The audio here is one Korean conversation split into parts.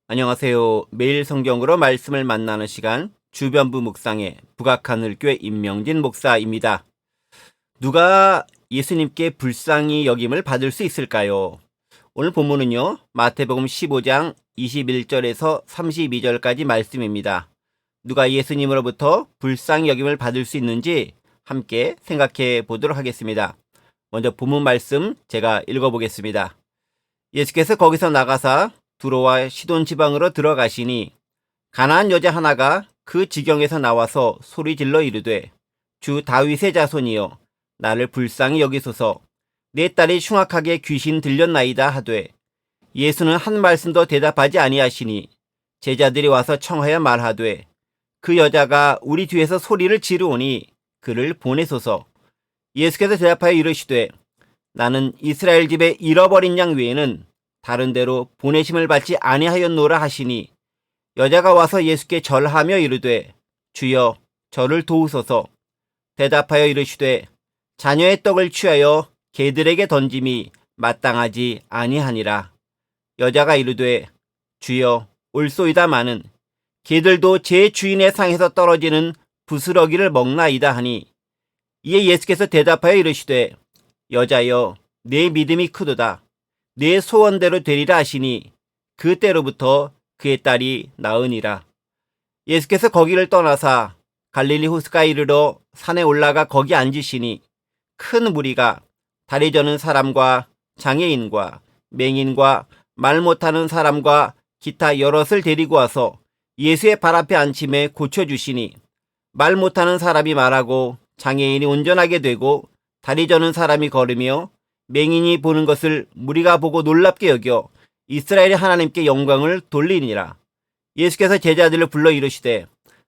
안녕하세요. 매일 성경으로 말씀을 만나는 시간 주변부 묵상의 북악하늘교회 임명진 목사입니다. 누가 예수님께 불쌍히 여김을 받을 수 있을까요? 오늘 본문은요, 마태복음 15장 21절에서 32절까지 말씀입니다. 누가 예수님으로부터 불쌍히 여김을 받을 수 있는지 함께 생각해 보도록 하겠습니다. 먼저 본문 말씀 제가 읽어보겠습니다. 예수께서 거기서 나가사 두로와 시돈 지방으로 들어가시니 가나안 여자 하나가 그 지경에서 나와서 소리질러 이르되 주 다윗의 자손이여 나를 불쌍히 여기소서 내 딸이 흉악하게 귀신 들렸나이다 하되 예수는 한 말씀도 대답하지 아니하시니 제자들이 와서 청하여 말하되 그 여자가 우리 뒤에서 소리를 지르오니 그를 보내소서. 예수께서 대답하여 이르시되 나는 이스라엘 집에 잃어버린 양 외에는 다른 데로 보내심을 받지 아니하였노라 하시니 여자가 와서 예수께 절하며 이르되 주여 저를 도우소서. 대답하여 이르시되 자녀의 떡을 취하여 개들에게 던짐이 마땅하지 아니하니라. 여자가 이르되 주여 올소이다마는 개들도 제 주인의 상에서 떨어지는 부스러기를 먹나이다 하니 이에 예수께서 대답하여 이르시되 여자여 내 믿음이 크도다. 내 소원대로 되리라 하시니 그때로부터 그의 딸이 나으니라. 예수께서 거기를 떠나사 갈릴리 호수가에 이르러 산에 올라가 거기 앉으시니 큰 무리가 다리 저는 사람과 장애인과 맹인과 말 못하는 사람과 기타 여럿을 데리고 와서 예수의 발 앞에 앉힘에 고쳐주시니 말 못하는 사람이 말하고 장애인이 운전하게 되고 다리 저는 사람이 걸으며 맹인이 보는 것을 무리가 보고 놀랍게 여겨 이스라엘의 하나님께 영광을 돌리니라. 예수께서 제자들을 불러 이르시되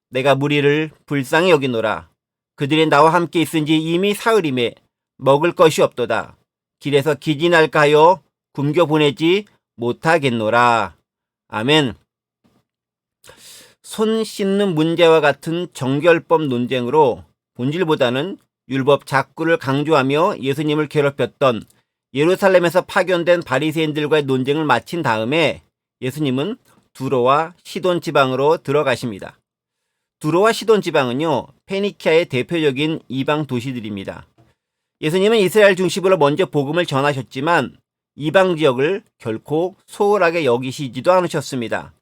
내가 무리를 불쌍히 여기노라. 그들이 나와 함께 있은지 이미 사흘임에 먹을 것이 없도다. 길에서 기진할까 하여 굶겨 보내지 못하겠노라. 아멘. 손 씻는 문제와 같은 정결법 논쟁으로 본질보다는 율법 작구를 강조하며 예수님을 괴롭혔던 예루살렘에서 파견된 바리새인들과의 논쟁을 마친 다음에 예수님은 두로와 시돈 지방으로 들어가십니다. 두로와 시돈 지방은요, 페니키아의 대표적인 이방 도시들입니다. 예수님은 이스라엘 중심으로 먼저 복음을 전하셨지만 이방 지역을 결코 소홀하게 여기시지도 않으셨습니다.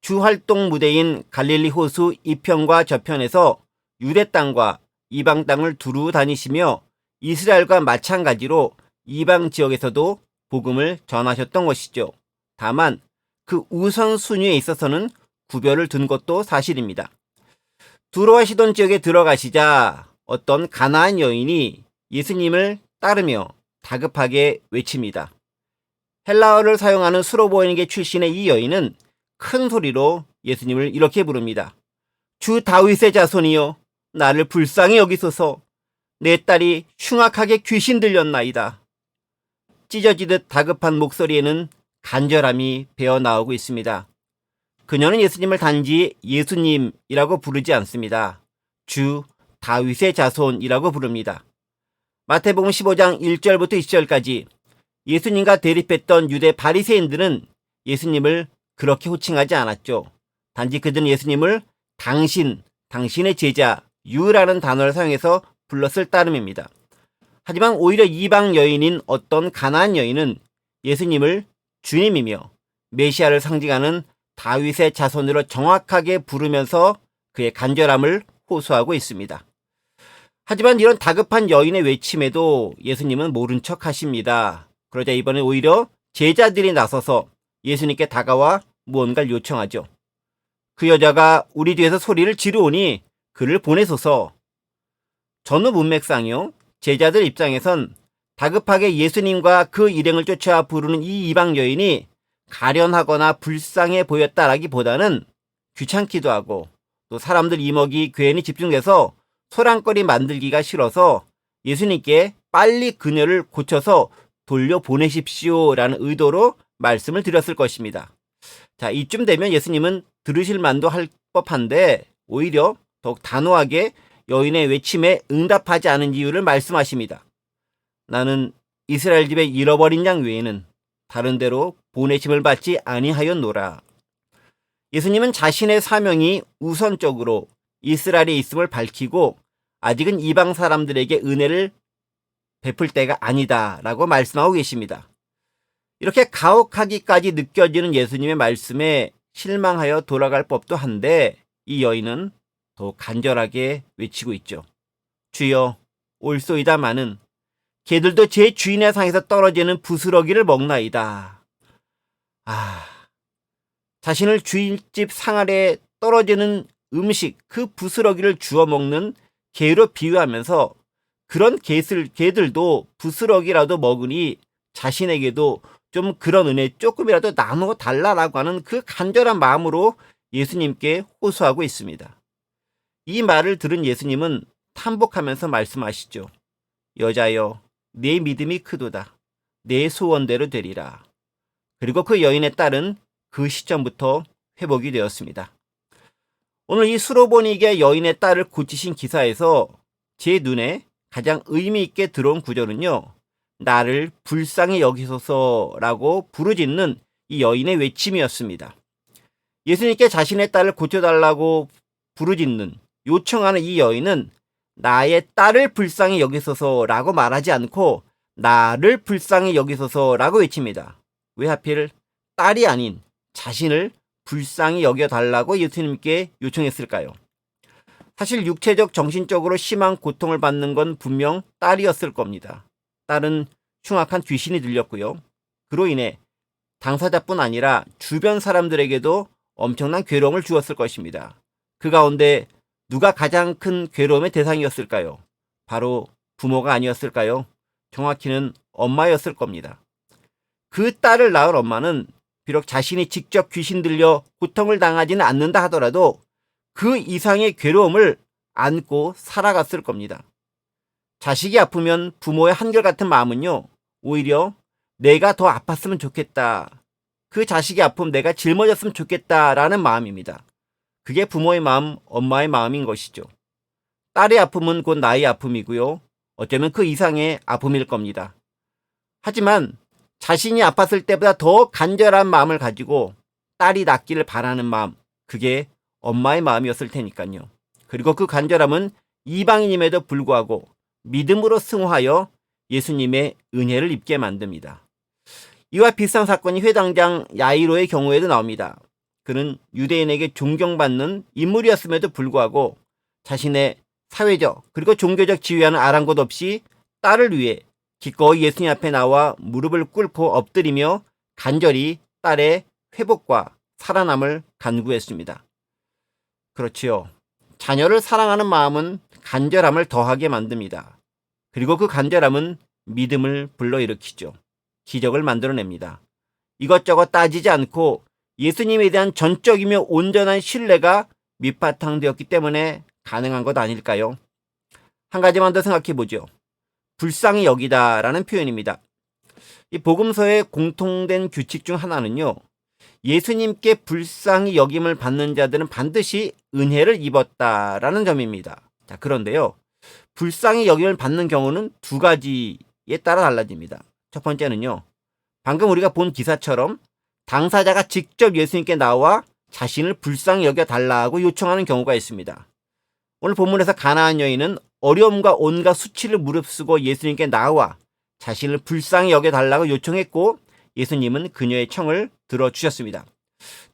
주 활동 무대인 갈릴리 호수 이편과 저편에서 유대 땅과 이방 땅을 두루 다니시며 이스라엘과 마찬가지로 이방 지역에서도 복음을 전하셨던 것이죠. 다만 그 우선순위에 있어서는 구별을 둔 것도 사실입니다. 두로와 시돈 지역에 들어가시자 어떤 가나안 여인이 예수님을 따르며 다급하게 외칩니다. 헬라어를 사용하는 수로보에게 출신의 이 여인은 큰 소리로 예수님을 이렇게 부릅니다. 주 다윗의 자손이여 나를 불쌍히 여기소서. 내 딸이 흉악하게 귀신 들렸나이다. 찢어지듯 다급한 목소리에는 간절함이 배어나오고 있습니다. 그녀는 예수님을 단지 예수님이라고 부르지 않습니다. 주 다윗의 자손이라고 부릅니다. 마태복음 15장 1절부터 20절까지 예수님과 대립했던 유대 바리새인들은 예수님을 그렇게 호칭하지 않았죠. 단지 그들은 예수님을 당신의 제자, 유라는 단어를 사용해서 불렀을 따름입니다. 하지만 오히려 이방 여인인 어떤 가나안 여인은 예수님을 주님이며 메시아를 상징하는 다윗의 자손으로 정확하게 부르면서 그의 간절함을 호소하고 있습니다. 하지만 이런 다급한 여인의 외침에도 예수님은 모른 척 하십니다. 그러자 이번엔 오히려 제자들이 나서서 예수님께 다가와 무언가를 요청하죠. 그 여자가 우리 뒤에서 소리를 지르오니 그를 보내소서. 전후 문맥상이요, 제자들 입장에선 다급하게 예수님과 그 일행을 쫓아 부르는 이 이방 여인이 가련하거나 불쌍해 보였다라기보다는 귀찮기도 하고 또 사람들 이목이 괜히 집중돼서 소란거리 만들기가 싫어서 예수님께 빨리 그녀를 고쳐서 돌려보내십시오라는 의도로 말씀을 드렸을 것입니다. 자, 이쯤 되면 예수님은 들으실 만도 할 법한데 오히려 더욱 단호하게 여인의 외침에 응답하지 않은 이유를 말씀하십니다. 나는 이스라엘 집에 잃어버린 양 외에는 다른 데로 보내심을 받지 아니하였노라. 예수님은 자신의 사명이 우선적으로 이스라엘에 있음을 밝히고 아직은 이방 사람들에게 은혜를 베풀 때가 아니다라고 말씀하고 계십니다. 이렇게 가혹하기까지 느껴지는 예수님의 말씀에 실망하여 돌아갈 법도 한데 이 여인은 더 간절하게 외치고 있죠. 주여 올소이다마는 개들도 제 주인의 상에서 떨어지는 부스러기를 먹나이다. 자신을 주인집 상 아래 떨어지는 음식 그 부스러기를 주워 먹는 개로 비유하면서 그런 개들도 부스러기라도 먹으니 자신에게도 좀 그런 은혜 조금이라도 나누어 달라라고 하는 그 간절한 마음으로 예수님께 호소하고 있습니다. 이 말을 들은 예수님은 탄복하면서 말씀하시죠. 여자여 내 믿음이 크도다. 내 소원대로 되리라. 그리고 그 여인의 딸은 그 시점부터 회복이 되었습니다. 오늘 이 수로보니게 여인의 딸을 고치신 기사에서 제 눈에 가장 의미 있게 들어온 구절은요. 나를 불쌍히 여기소서라고 부르짖는 이 여인의 외침이었습니다. 예수님께 자신의 딸을 고쳐달라고 부르짖는 요청하는 이 여인은 나의 딸을 불쌍히 여기소서라고 말하지 않고 나를 불쌍히 여기소서라고 외칩니다. 왜 하필 딸이 아닌 자신을 불쌍히 여겨달라고 예수님께 요청했을까요? 사실 육체적 정신적으로 심한 고통을 받는 건 분명 딸이었을 겁니다. 딸은 흉악한 귀신이 들렸고요. 그로 인해 당사자뿐 아니라 주변 사람들에게도 엄청난 괴로움을 주었을 것입니다. 그 가운데 누가 가장 큰 괴로움의 대상이었을까요? 바로 부모가 아니었을까요? 정확히는 엄마였을 겁니다. 그 딸을 낳은 엄마는 비록 자신이 직접 귀신 들려 고통을 당하지는 않는다 하더라도 그 이상의 괴로움을 안고 살아갔을 겁니다. 자식이 아프면 부모의 한결같은 마음은요, 오히려 내가 더 아팠으면 좋겠다. 그 자식이 아프면 내가 짊어졌으면 좋겠다라는 마음입니다. 그게 부모의 마음, 엄마의 마음인 것이죠. 딸의 아픔은 곧 나의 아픔이고요. 어쩌면 그 이상의 아픔일 겁니다. 하지만 자신이 아팠을 때보다 더 간절한 마음을 가지고 딸이 낫기를 바라는 마음, 그게 엄마의 마음이었을 테니까요. 그리고 그 간절함은 이방인임에도 불구하고 믿음으로 승화하여 예수님의 은혜를 입게 만듭니다. 이와 비슷한 사건이 회당장 야이로의 경우에도 나옵니다. 그는 유대인에게 존경받는 인물이었음에도 불구하고 자신의 사회적 그리고 종교적 지위와는 아랑곳 없이 딸을 위해 기꺼이 예수님 앞에 나와 무릎을 꿇고 엎드리며 간절히 딸의 회복과 살아남을 간구했습니다. 그렇지요. 자녀를 사랑하는 마음은 간절함을 더하게 만듭니다. 그리고 그 간절함은 믿음을 불러일으키죠. 기적을 만들어냅니다. 이것저것 따지지 않고 예수님에 대한 전적이며 온전한 신뢰가 밑바탕되었기 때문에 가능한 것 아닐까요? 한 가지만 더 생각해 보죠. 불쌍히 여기다라는 표현입니다. 이 복음서의 공통된 규칙 중 하나는요. 예수님께 불쌍히 여김을 받는 자들은 반드시 은혜를 입었다라는 점입니다. 자, 그런데요. 불쌍히 여김을 받는 경우는 두 가지에 따라 달라집니다. 첫 번째는요. 방금 우리가 본 기사처럼 당사자가 직접 예수님께 나와 자신을 불쌍히 여겨달라고 요청하는 경우가 있습니다. 오늘 본문에서 가나안 여인은 어려움과 온갖 수치를 무릅쓰고 예수님께 나와 자신을 불쌍히 여겨달라고 요청했고 예수님은 그녀의 청을 들어주셨습니다.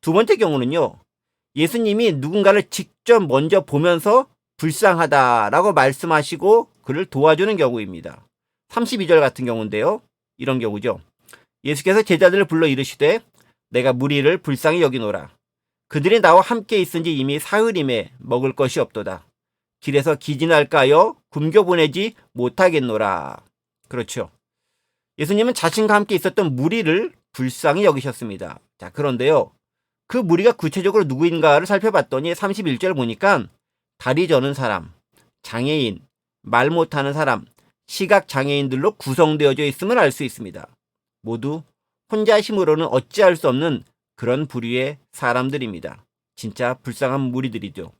두 번째 경우는요. 예수님이 누군가를 직접 먼저 보면서 불쌍하다라고 말씀하시고 그를 도와주는 경우입니다. 32절 같은 경우인데요. 이런 경우죠. 예수께서 제자들을 불러 이르시되 내가 무리를 불쌍히 여기노라. 그들이 나와 함께 있은지 이미 사흘임에 먹을 것이 없도다. 길에서 기진할까 하여 굶겨 보내지 못하겠노라. 그렇죠. 예수님은 자신과 함께 있었던 무리를 불쌍히 여기셨습니다. 자, 그런데요. 그 무리가 구체적으로 누구인가를 살펴봤더니 31절 보니까 다리 저는 사람, 장애인, 말 못하는 사람, 시각장애인들로 구성되어져 있음을 알 수 있습니다. 모두 혼자 힘으로는 어찌할 수 없는 그런 부류의 사람들입니다. 진짜 불쌍한 무리들이죠.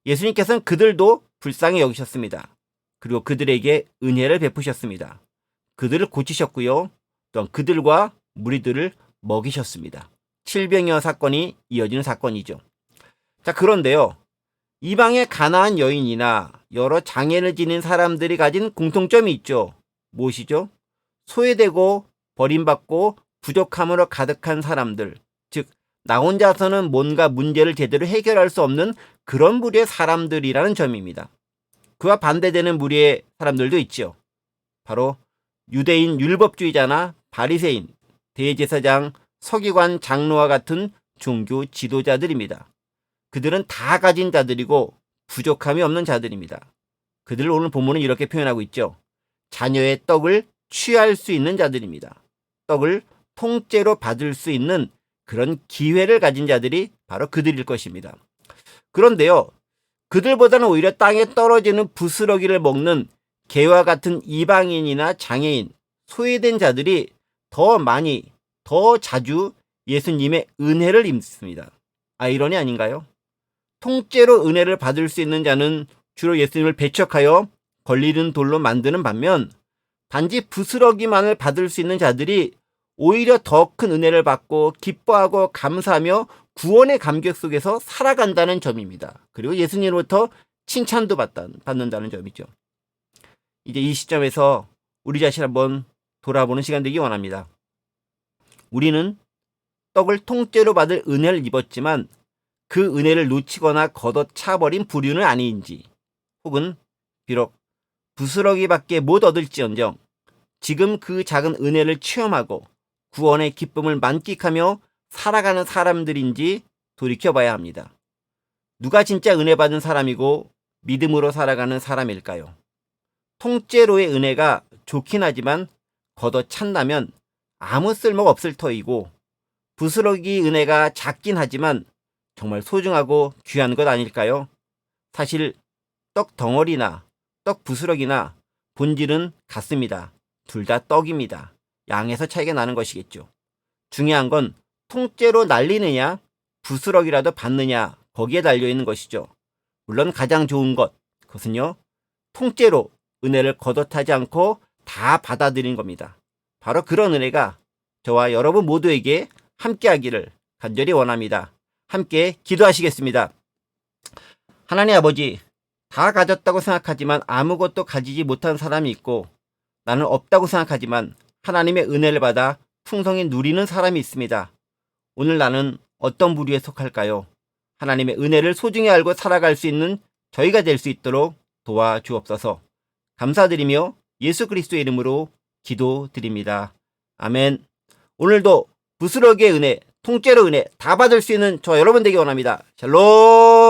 예수님께서는 그들도 불쌍히 여기셨습니다. 그리고 그들에게 은혜를 베푸셨습니다. 그들을 고치셨고요. 또한 그들과 무리들을 먹이셨습니다. 700여 사건이 이어지는 사건이죠. 자, 그런데요. 이방의 가나안 여인이나 여러 장애를 지닌 사람들이 가진 공통점이 있죠. 무엇이죠? 소외되고 버림받고 부족함으로 가득한 사람들, 즉 나 혼자서는 뭔가 문제를 제대로 해결할 수 없는 그런 무리의 사람들이라는 점입니다. 그와 반대되는 무리의 사람들도 있죠. 바로 유대인 율법주의자나 바리새인, 대제사장, 서기관, 장로와 같은 종교 지도자들입니다. 그들은 다 가진 자들이고 부족함이 없는 자들입니다. 그들을 오늘 본문은 이렇게 표현하고 있죠. 자녀의 떡을 취할 수 있는 자들입니다. 떡을 통째로 받을 수 있는 그런 기회를 가진 자들이 바로 그들일 것입니다. 그런데요, 그들보다는 오히려 땅에 떨어지는 부스러기를 먹는 개와 같은 이방인이나 장애인, 소외된 자들이 더 많이, 더 자주 예수님의 은혜를 입습니다. 아이러니 아닌가요? 통째로 은혜를 받을 수 있는 자는 주로 예수님을 배척하여 걸리는 돌로 만드는 반면 단지 부스러기만을 받을 수 있는 자들이 오히려 더 큰 은혜를 받고 기뻐하고 감사하며 구원의 감격 속에서 살아간다는 점입니다. 그리고 예수님으로부터 칭찬도 받는다는 점이죠. 이제 이 시점에서 우리 자신 한번 돌아보는 시간 되기 원합니다. 우리는 떡을 통째로 받을 은혜를 입었지만 그 은혜를 놓치거나 걷어차버린 부류는 아닌지, 혹은 비록 부스러기밖에 못 얻을지언정 지금 그 작은 은혜를 체험하고 구원의 기쁨을 만끽하며 살아가는 사람들인지 돌이켜봐야 합니다. 누가 진짜 은혜 받은 사람이고 믿음으로 살아가는 사람일까요? 통째로의 은혜가 좋긴 하지만 걷어찬다면 아무 쓸모가 없을 터이고, 부스러기 은혜가 작긴 하지만 정말 소중하고 귀한 것 아닐까요? 사실 떡 덩어리나 떡 부스러기나 본질은 같습니다. 둘 다 떡입니다. 양에서 차이가 나는 것이겠죠. 중요한 건 통째로 날리느냐 부스러기라도 받느냐, 거기에 달려있는 것이죠. 물론 가장 좋은 것, 그것은요, 통째로 은혜를 걷어타지 않고 다 받아들인 겁니다. 바로 그런 은혜가 저와 여러분 모두에게 함께하기를 간절히 원합니다. 함께 기도하시겠습니다. 하나님 아버지, 다 가졌다고 생각하지만 아무것도 가지지 못한 사람이 있고, 나는 없다고 생각하지만 하나님의 은혜를 받아 풍성히 누리는 사람이 있습니다. 오늘 나는 어떤 부류에 속할까요? 하나님의 은혜를 소중히 알고 살아갈 수 있는 저희가 될 수 있도록 도와주옵소서. 감사드리며 예수 그리스도의 이름으로 기도드립니다. 아멘. 오늘도 부스러기의 은혜, 통째로 은혜 다 받을 수 있는 저 여러분 되기 원합니다. 샬롬.